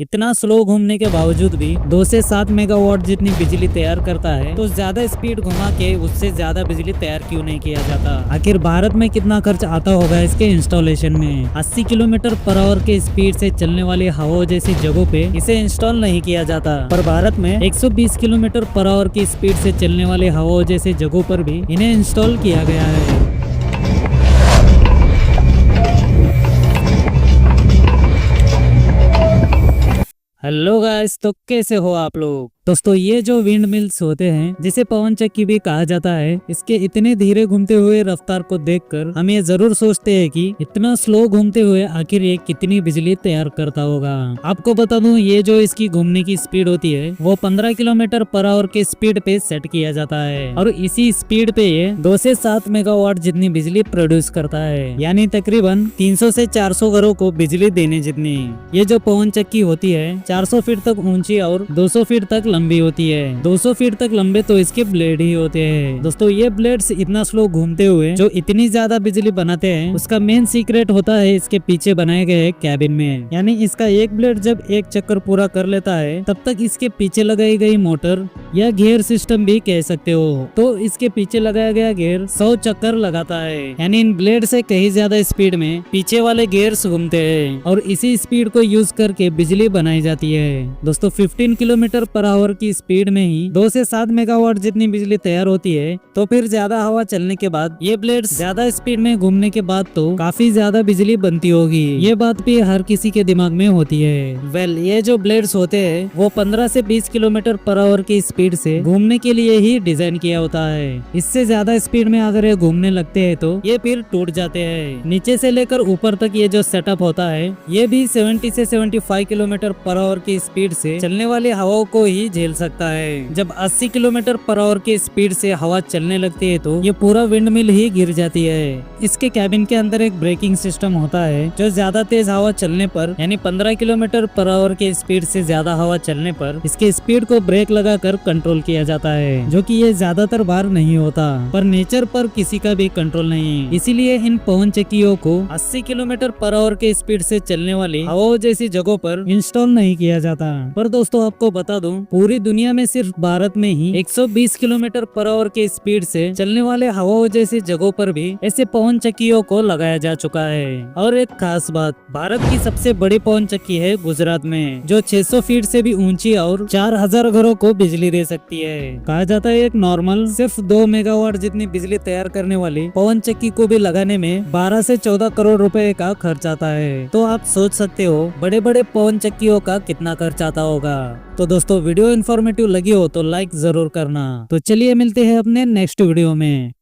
इतना स्लो घूमने के बावजूद भी 2 से 7 मेगावाट जितनी बिजली तैयार करता है, तो ज्यादा स्पीड घुमा के उससे ज्यादा बिजली तैयार क्यों नहीं किया जाता? आखिर भारत में कितना खर्च आता होगा इसके इंस्टॉलेशन में? 80 किलोमीटर पर आवर के स्पीड से चलने वाली हवा जैसी जगहों पे इसे इंस्टॉल नहीं किया जाता, पर भारत में 120 किलोमीटर पर आवर की स्पीड से चलने वाले हवा जैसे जगहों पर भी इन्हें इंस्टॉल किया गया है। हेलो गाइस, तो कैसे हो आप लोग? दोस्तों, ये जो विंड मिल्स होते हैं, जिसे पवन चक्की भी कहा जाता है, इसके इतने धीरे घूमते हुए रफ्तार को देखकर हम ये जरूर सोचते हैं कि इतना स्लो घूमते हुए आखिर ये कितनी बिजली तैयार करता होगा। आपको बता दूं, ये जो इसकी घूमने की स्पीड होती है वो 15 किलोमीटर पर आवर के स्पीड पे सेट किया जाता है, और इसी स्पीड पे ये 2 से 7 मेगावाट जितनी बिजली प्रोड्यूस करता है, यानी तकरीबन 300 से 400 घरों को बिजली देने जितनी। ये जो पवन चक्की होती है 400 फीट तक ऊंची और 200 फीट तक लंबी होती है। 200 फीट तक लंबे तो इसके ब्लेड ही होते हैं। दोस्तों, ये ब्लेड्स इतना स्लो घूमते हुए जो इतनी ज्यादा बिजली बनाते हैं, उसका मेन सीक्रेट होता है इसके पीछे बनाए गए कैबिन में। यानी इसका एक ब्लेड जब एक चक्कर पूरा कर लेता है, तब तक इसके पीछे लगाई गई मोटर या गियर सिस्टम भी कह सकते हो, तो इसके पीछे लगाया गया गियर 100 चक्कर लगाता है। यानी इन ब्लेड से कहीं ज्यादा स्पीड में पीछे वाले गियर्स घूमते हैं, और इसी स्पीड को यूज करके बिजली बनाई जाती है। दोस्तों, 15 किलोमीटर पर आवर की स्पीड में ही 2 से 7 मेगावाट जितनी बिजली तैयार होती है, तो फिर ज्यादा हवा चलने के बाद ये ब्लेड्स ज्यादा स्पीड में घूमने के बाद तो काफी ज्यादा बिजली बनती होगी। ये बात भी हर किसी के दिमाग में होती है। ये जो ब्लेड्स होते हैं वो 15 से 20 किलोमीटर पर आवर की स्पीड से घूमने के लिए ही डिजाइन किया होता है। इससे ज्यादा स्पीड में अगर ये घूमने लगते हैं तो ये फिर टूट जाते हैं। नीचे से लेकर ऊपर तक ये जो सेटअप होता है, ये भी 70 से 75 किलोमीटर पर आवर की स्पीड से चलने वाली हवाओं को ही झेल सकता है। जब 80 किलोमीटर पर आवर की स्पीड से हवा चलने लगती है तो ये पूरा विंड मिल ही गिर जाती है। इसके कैबिन के अंदर एक ब्रेकिंग सिस्टम होता है, जो ज्यादा तेज हवा चलने पर, यानी 15 किलोमीटर पर आवर की स्पीड से ज्यादा हवा चलने पर इसके स्पीड को ब्रेक लगाकर कंट्रोल किया जाता है, जो कि ये ज्यादातर बार नहीं होता, पर नेचर पर किसी का भी कंट्रोल नहीं। इसीलिए इन पवन चक्कियों को 80 किलोमीटर पर आवर के स्पीड से चलने वाली हवाओं जैसी जगहों पर इंस्टॉल नहीं किया जाता। पर दोस्तों, आपको बता दूं, पूरी दुनिया में सिर्फ भारत में ही 120 किलोमीटर पर आवर के स्पीड से चलने वाले हवाओं जैसी जगहों पर भी ऐसे पवन चक्कियों को लगाया जा चुका है। और एक खास बात, भारत की सबसे बड़ी पवन चक्की है गुजरात में, जो 600 फीट से भी ऊंची और 4000 घरों को बिजली दे सकती है। कहा जाता है एक नॉर्मल सिर्फ 2 मेगावाट जितनी बिजली तैयार करने वाली पवन चक्की को भी लगाने में 12 से 14 करोड़ रुपए का खर्च आता है। तो आप सोच सकते हो बड़े बड़े पवन चक्कियों का कितना खर्च आता होगा। तो दोस्तों, वीडियो इन्फॉर्मेटिव लगी हो तो लाइक जरूर करना। तो चलिए मिलते हैं अपने नेक्स्ट वीडियो में।